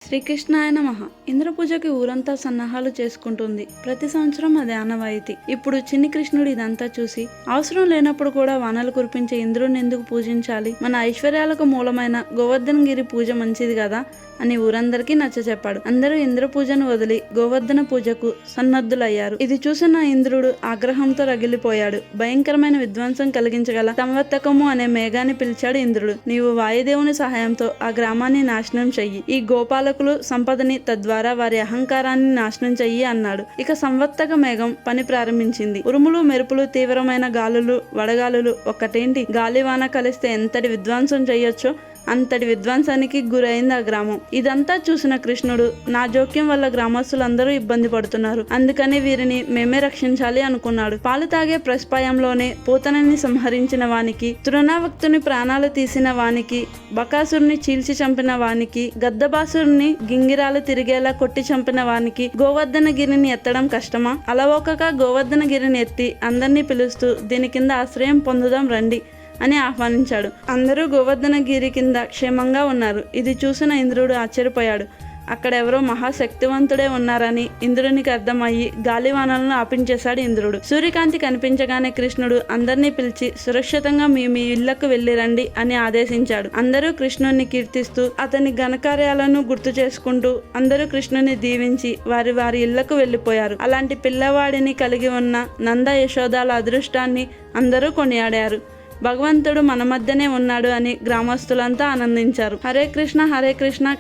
శ్రీకృష్ణాయ నమః. ఇంద్రపూజకి ఊరంతా సన్నాహాలు చేసుకుంటుంది. ప్రతి సంవత్సరం అది ఆనవాయితీ. ఇప్పుడు చిన్ని కృష్ణుడు ఇదంతా చూసి అవసరం లేనప్పుడు కూడా వానలు కురిపించే ఇంద్రుడిని ఎందుకు పూజించాలి, మన ఐశ్వర్యాలకు మూలమైన గోవర్ధనగిరి పూజ మంచిది కదా అని ఊరందరికీ నచ్చచెప్పాడు. అందరూ ఇంద్ర పూజను వదిలి గోవర్ధన పూజకు సన్నద్ధులయ్యారు. ఇది చూసిన ఇంద్రుడు ఆగ్రహంతో రగిలిపోయాడు. భయంకరమైన విధ్వంసం కలిగించగల సంవర్తకము అనే మేఘాన్ని పిలిచాడు ఇంద్రుడు. నీవు వాయుదేవుని సహాయంతో ఆ గ్రామాన్ని నాశనం చెయ్యి. ఈ గోపాలకులు సంపదని, తద్వారా వారి అహంకారాన్ని నాశనం చెయ్యి అన్నాడు. ఇక సంవర్తక మేఘం పని ప్రారంభించింది. ఉరుములు, మెరుపులు, తీవ్రమైన గాలులు, వడగాలులు, ఒక్కటేంటి గాలివాన కలిస్తే ఎంతటి విధ్వంసం చెయ్యొచ్చో అంతటి విధ్వంసానికి గురైంది ఆ గ్రామం. ఇదంతా చూసిన కృష్ణుడు, నా జోక్యం వల్ల గ్రామస్తులందరూ ఇబ్బంది పడుతున్నారు, అందుకని వీరిని మేమే రక్షించాలి అనుకున్నాడు. పాలు తాగే ప్రస్పాయంలోనే పూతనని సంహరించిన వానికి, తృణావక్తుని ప్రాణాలు తీసిన వానికి, బకాసురుని చీల్చి చంపిన వానికి, గద్దబాసురుని గింగిరాలు తిరిగేలా కొట్టి చంపిన వానికి గోవర్ధనగిరిని ఎత్తడం కష్టమా? అలవోకగా గోవర్ధనగిరిని ఎత్తి అందరినీ పిలుస్తూ దీని కింద ఆశ్రయం పొందుదాం రండి అని ఆహ్వానించాడు. అందరూ గోవర్ధనగిరి కింద క్షేమంగా ఉన్నారు. ఇది చూసిన ఇంద్రుడు ఆశ్చర్యపోయాడు. అక్కడెవరో మహాశక్తివంతుడే ఉన్నారని ఇంద్రునికి అర్థమయ్యి గాలివానలను ఆపించేశాడు ఇంద్రుడు. సూర్యకాంతి కనిపించగానే కృష్ణుడు అందరినీ పిలిచి సురక్షితంగా మీ ఇళ్లకు వెళ్ళి రండి అని ఆదేశించాడు. అందరూ కృష్ణుని కీర్తిస్తూ అతని ఘనకార్యాలను గుర్తు చేసుకుంటూ అందరూ కృష్ణుని దీవించి వారి వారి ఇళ్లకు వెళ్ళిపోయారు. అలాంటి పిల్లవాడిని కలిగి ఉన్న నంద యశోదాల అదృష్టాన్ని అందరూ కొనియాడారు. భగవంతుడు మన మధ్యనే ఉన్నాడు అని గ్రామస్తులంతా ఆనందించారు. హరే కృష్ణ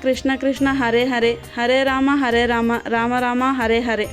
కృష్ణ కృష్ణ హరే హరే, హరే రామ రామ రామ హరే హరే.